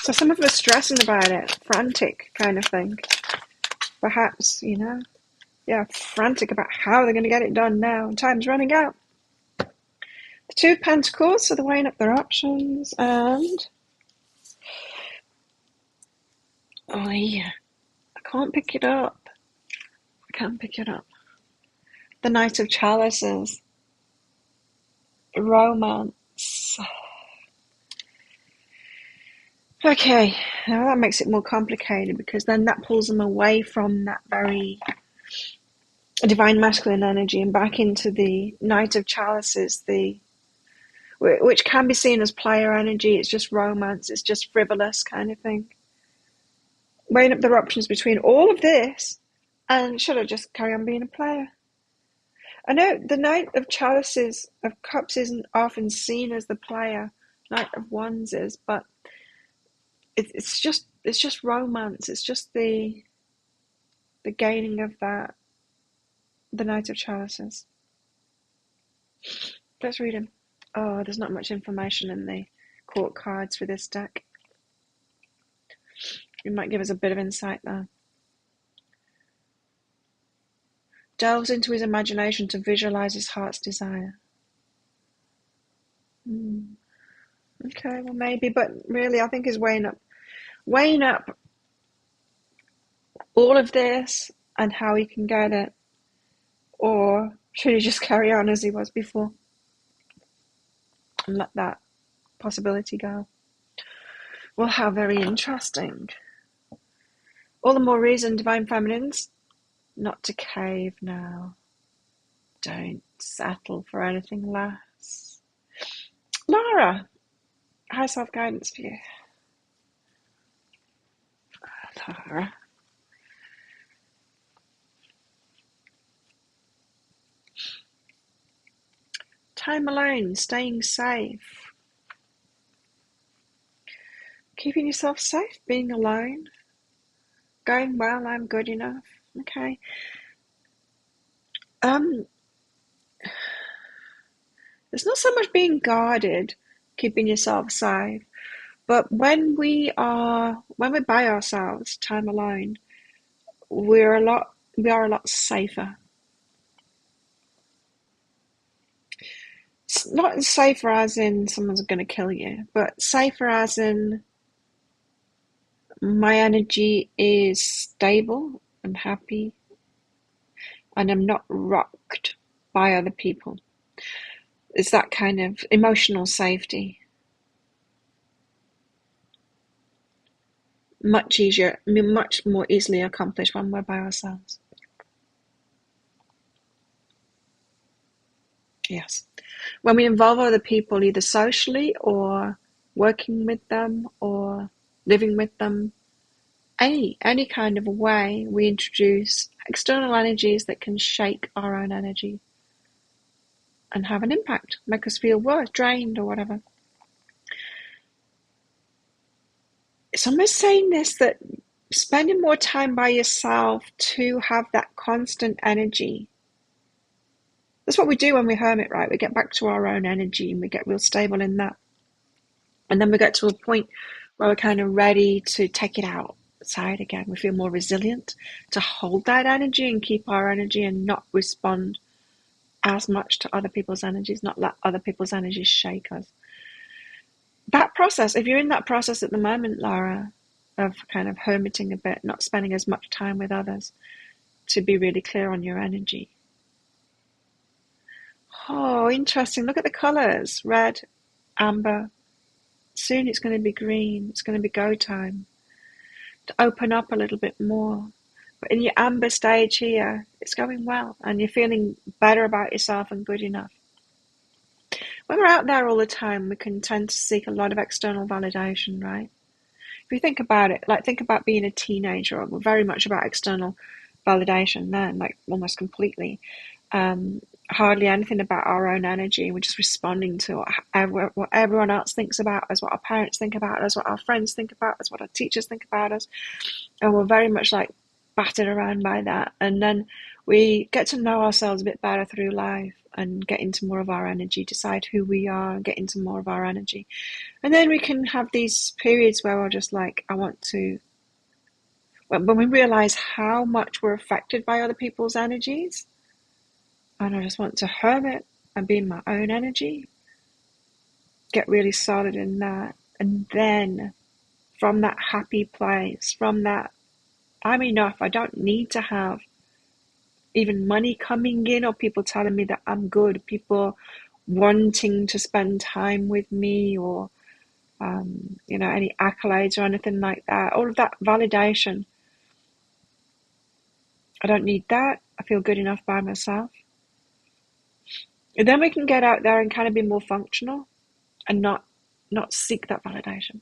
So some of us stressing about it, frantic kind of thing. Perhaps, frantic about how they're going to get it done now. Time's running out. The Two of Pentacles, so they're weighing up their options. And oh yeah, I can't pick it up. The Knight of Chalices. Romance. Okay, now that makes it more complicated because then that pulls them away from that very divine masculine energy and back into the Knight of Chalices, which can be seen as player energy. It's just romance, it's just frivolous kind of thing. Weighing up their options between all of this and should I just carry on being a player? I know the Knight of Chalices of Cups isn't often seen as the player. Knight of Wands is, but it's just romance. It's just the gaining of that. The Knight of Chalices. Let's read him. Oh, there's not much information in the court cards for this deck. It might give us a bit of insight there. Delves into his imagination to visualize his heart's desire. Okay, well maybe, but really I think he's weighing up all of this and how he can get it, or should he just carry on as he was before and let that possibility go? Well, how very interesting. All the more reason, Divine Feminines, not to cave now. Don't settle for anything less. Lara, high self-guidance for you. Lara. Time alone, staying safe. Keeping yourself safe, being alone. Going well, I'm good enough. Okay. It's not so much being guarded, keeping yourself safe, but when we're by ourselves, time alone, we are a lot safer. It's not safer as in someone's going to kill you, but safer as in my energy is stable, I'm happy, and I'm not rocked by other people. It's that kind of emotional safety. Much more easily accomplished when we're by ourselves. Yes. When we involve other people, either socially or working with them or living with them, any kind of a way, we introduce external energies that can shake our own energy and have an impact, make us feel worse, drained or whatever. It's almost saying this, that spending more time by yourself to have that constant energy. That's what we do when we hermit, right? We get back to our own energy and we get real stable in that. And then we get to a point where we're kind of ready to take it outside again. We feel more resilient to hold that energy and keep our energy and not respond as much to other people's energies, not let other people's energies shake us. That process, if you're in that process at the moment, Laura, of kind of hermiting a bit, not spending as much time with others, to be really clear on your energy. Oh, interesting. Look at the colors. Red, amber. Soon it's going to be green. It's going to be go time. To open up a little bit more. But in your amber stage here, it's going well. And you're feeling better about yourself and good enough. When we're out there all the time, we can tend to seek a lot of external validation, right? If you think about it, like think about being a teenager, we're very much about external validation then, like almost completely. Hardly anything about our own energy. We're just responding to what everyone else thinks about us, what our parents think about us, what our friends think about us, what our teachers think about us. And we're very much like battered around by that. And then we get to know ourselves a bit better through life and get into more of our energy, decide who we are and get into more of our energy. And then we can have these periods where we're just like, when we realize how much we're affected by other people's energies, and I just want to hermit and be in my own energy, get really solid in that. And then from that happy place, from that, I'm enough, I don't need to have even money coming in or people telling me that I'm good, people wanting to spend time with me or, any accolades or anything like that. All of that validation. I don't need that. I feel good enough by myself. And then we can get out there and kind of be more functional and not seek that validation.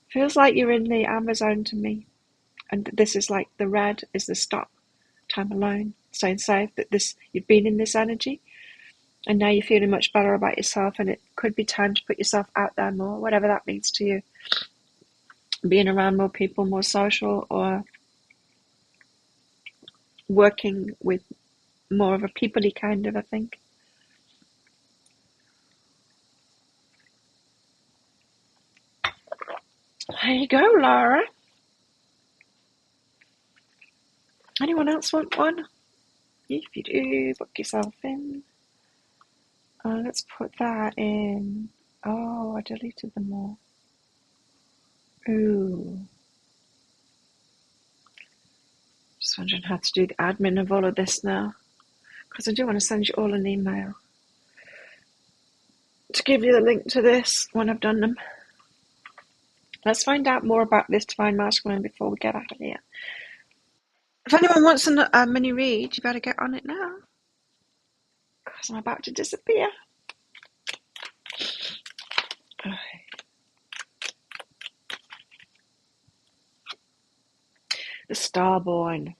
Feels like you're in the amber zone to me. And this is like the red is the stop, time alone, staying safe, that you've been in this energy and now you're feeling much better about yourself and it could be time to put yourself out there more, whatever that means to you. Being around more people, more social, or working with more of a people-y kind of a thing. There you go, Laura. Anyone else want one? If you do, book yourself in. Let's put that in. Oh, I deleted them all. Ooh. Just wondering how to do the admin of all of this now. Because I do want to send you all an email to give you the link to this when I've done them. Let's find out more about this divine masculine before we get out of here. If anyone wants a mini read, you better get on it now. Because I'm about to disappear. The Starborn.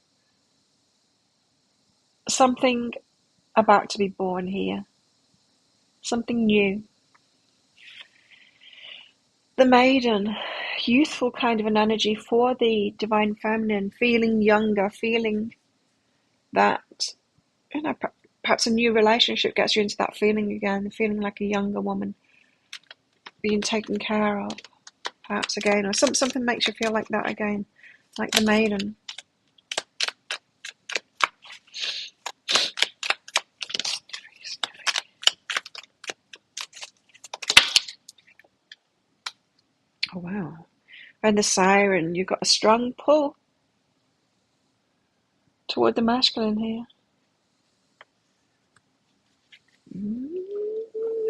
Something about to be born here. Something new. The Maiden. Youthful kind of an energy for the divine feminine. Feeling younger. Feeling that, perhaps a new relationship gets you into that feeling again. Feeling like a younger woman. Being taken care of. Perhaps again. Or something makes you feel like that again. Like the Maiden. Oh, wow. And the Siren, you've got a strong pull toward the masculine here.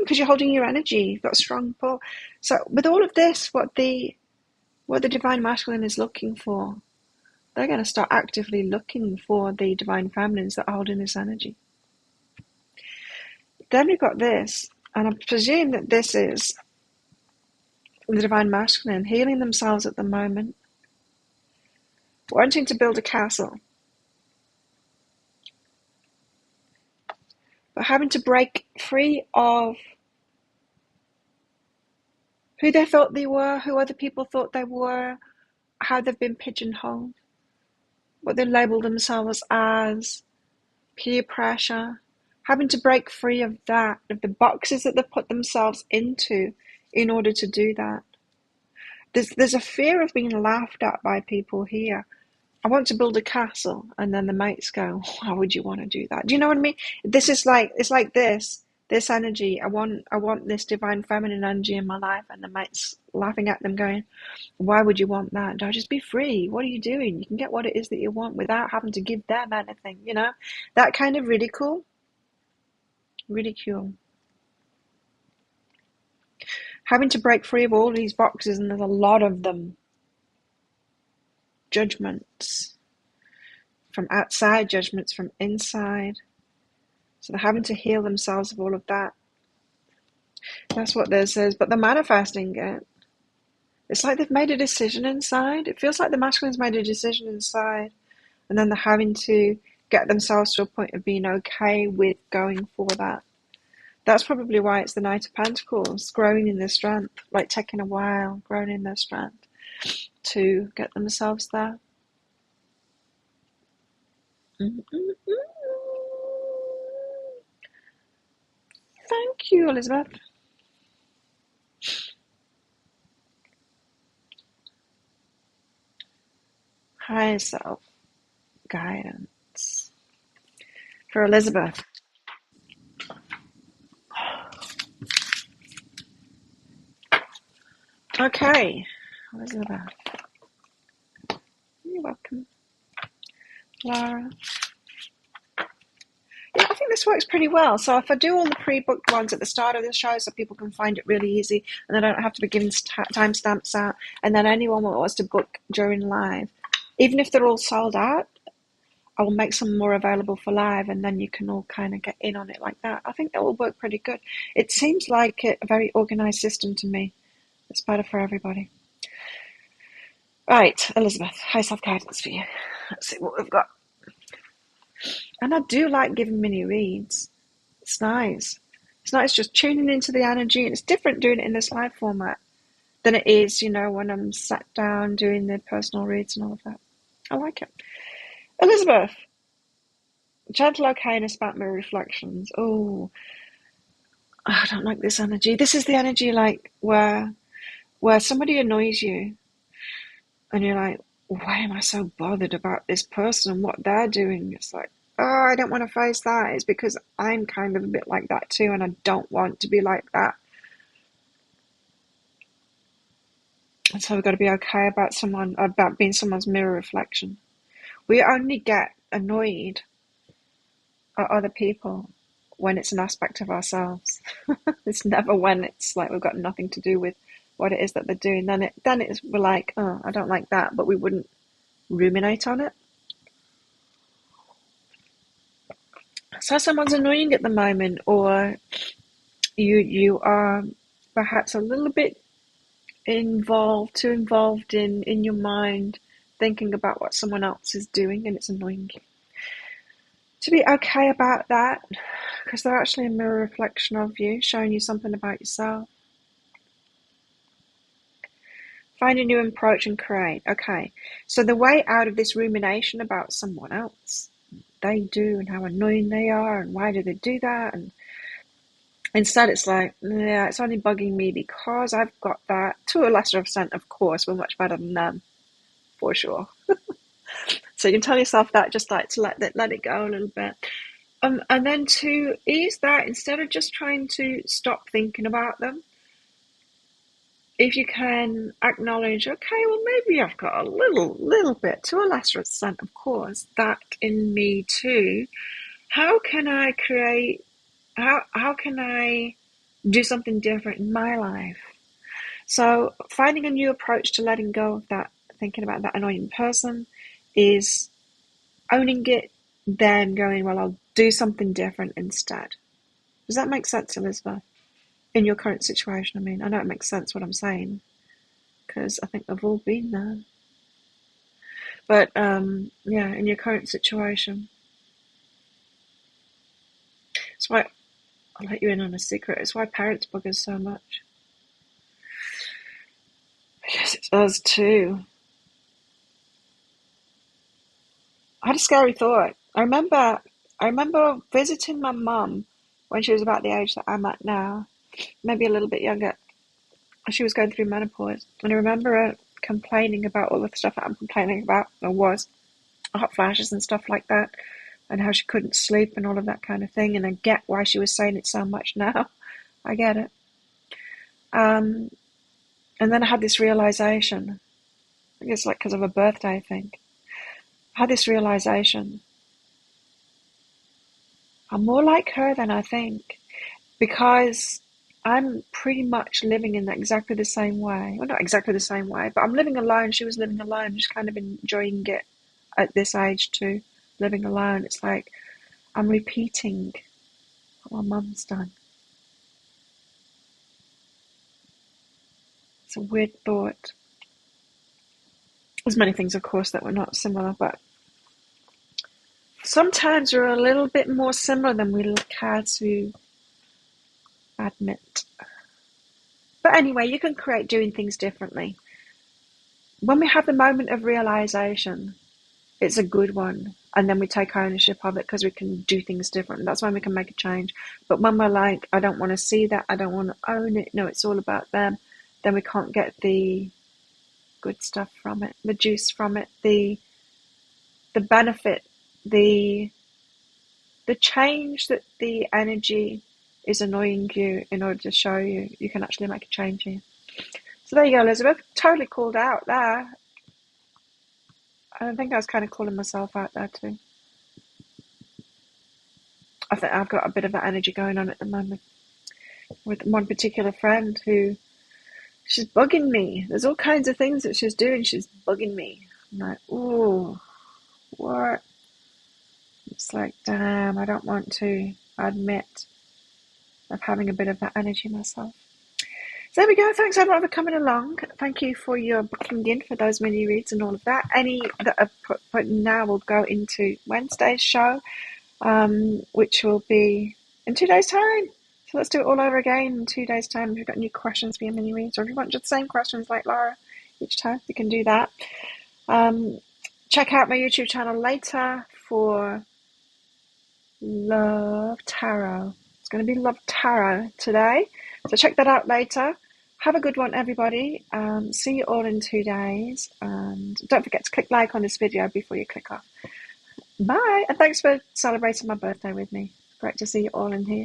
Because you're holding your energy, you've got a strong pull. So with all of this, what the divine masculine is looking for, they're going to start actively looking for the divine feminines that are holding this energy. Then we've got this, and I presume that this is the Divine Masculine healing themselves at the moment, wanting to build a castle, but having to break free of who they thought they were, who other people thought they were, how they've been pigeonholed, what they labelled themselves as, peer pressure, having to break free of that, of the boxes that they've put themselves into in order to do that. There's a fear of being laughed at by people here. I want to build a castle, and then the mates go, why would you want to do that? Do you know what I mean? This is like, it's like this energy. I want this divine feminine energy in my life, and the mates laughing at them going, why would you want that? Don't just be free. What are you doing? You can get what it is that you want without having to give them anything, you know? That kind of ridicule. Having to break free of all these boxes, and there's a lot of them. Judgments from outside, judgments from inside. So they're having to heal themselves of all of that. That's what this is. But they're manifesting it. It's like they've made a decision inside. It feels like the masculine's made a decision inside. And then they're having to get themselves to a point of being okay with going for that. That's probably why it's the Knight of Pentacles, growing in their strength, like taking a while, growing in their strength to get themselves there. Thank you, Elizabeth. Higher self guidance for Elizabeth. Okay, Elizabeth. You're welcome. Lara. Yeah, I think this works pretty well. So if I do all the pre-booked ones at the start of the show so people can find it really easy and they don't have to be giving timestamps out, and then anyone who wants to book during live, even if they're all sold out, I will make some more available for live, and then you can all kind of get in on it like that. I think that will work pretty good. It seems like a very organized system to me. It's better for everybody. Right, Elizabeth, high self-guidance for you. Let's see what we've got. And I do like giving mini reads. It's nice. It's nice just tuning into the energy, and it's different doing it in this live format than it is, you know, when I'm sat down doing the personal reads and all of that. I like it. Elizabeth, gentle okayness about my reflections. Oh, I don't like this energy. This is the energy like where somebody annoys you and you're like, why am I so bothered about this person and what they're doing? It's like, oh, I don't want to face that. It's because I'm kind of a bit like that too, and I don't want to be like that. And so we've got to be okay about being someone's mirror reflection. We only get annoyed at other people when it's an aspect of ourselves. It's never when it's like we've got nothing to do with what it is that they're doing. Then we're like, oh, I don't like that, but we wouldn't ruminate on it. So someone's annoying at the moment, or you are perhaps a little bit too involved in your mind, thinking about what someone else is doing, and it's annoying you. To be okay about that, because they're actually a mirror reflection of you, showing you something about yourself. Find a new approach and create. Okay, so the way out of this rumination about someone else, they do, and how annoying they are, and why do they do that, and instead it's like, yeah, it's only bugging me because I've got that. To a lesser extent, of course, we're much better than them, for sure. So you can tell yourself that, just like to let it go a little bit. And then to ease that, instead of just trying to stop thinking about them, if you can acknowledge, okay, well, maybe I've got a little bit, to a lesser extent, of course, that in me too. How can I create, how can I do something different in my life? So finding a new approach to letting go of that, thinking about that annoying person, is owning it, then going, well, I'll do something different instead. Does that make sense, Elizabeth? In your current situation, I mean, I know it makes sense what I'm saying, because I think we've all been there. But yeah, in your current situation. That's why I'll let you in on a secret. It's why parents bug us so much. Yes, it's us too. I had a scary thought. I remember visiting my mum when she was about the age that I'm at now, maybe a little bit younger. She was going through menopause, and I remember her complaining about all the stuff that I'm complaining about, or was hot flashes and stuff like that, and how she couldn't sleep and all of that kind of thing. And I get why she was saying it so much now. I get it. Um, and then I had this realization. I think it's like because of a birthday thing. I had this realization. I'm more like her than I think, because I'm pretty much living in exactly the same way. Well, not exactly the same way, but I'm living alone. She was living alone, just kind of enjoying it at this age too, living alone. It's like I'm repeating what my mum's done. It's a weird thought. There's many things, of course, that were not similar, but sometimes we're a little bit more similar than we care to admit. But anyway, you can create doing things differently. When we have the moment of realization, it's a good one. And then we take ownership of it because we can do things different. That's when we can make a change. But when we're like, I don't want to see that, I don't want to own it, no, it's all about them, then we can't get the good stuff from it, the juice from it, the benefit, the change that the energy is annoying you in order to show you you can actually make a change here. So there you go, Elizabeth. Totally called out there. I think I was kind of calling myself out there too. I think I've got a bit of that energy going on at the moment with one particular friend who, she's bugging me. There's all kinds of things that she's doing. She's bugging me. I'm like, ooh, what? It's like, damn, I don't want to admit of having a bit of that energy myself. So there we go. Thanks everyone for coming along. Thank you for your booking in for those mini reads and all of that. Any that I've put now will go into Wednesday's show, which will be in 2 days' time. So let's do it all over again in 2 days' time. If you've got new questions for your mini reads, or if you want just the same questions like Laura each time, you can do that. Check out my YouTube channel later for Love Tarot. It's going to be Love Tarot today. So check that out later. Have a good one, everybody. See you all in 2 days. And don't forget to click like on this video before you click off. Bye. And thanks for celebrating my birthday with me. Great to see you all in here.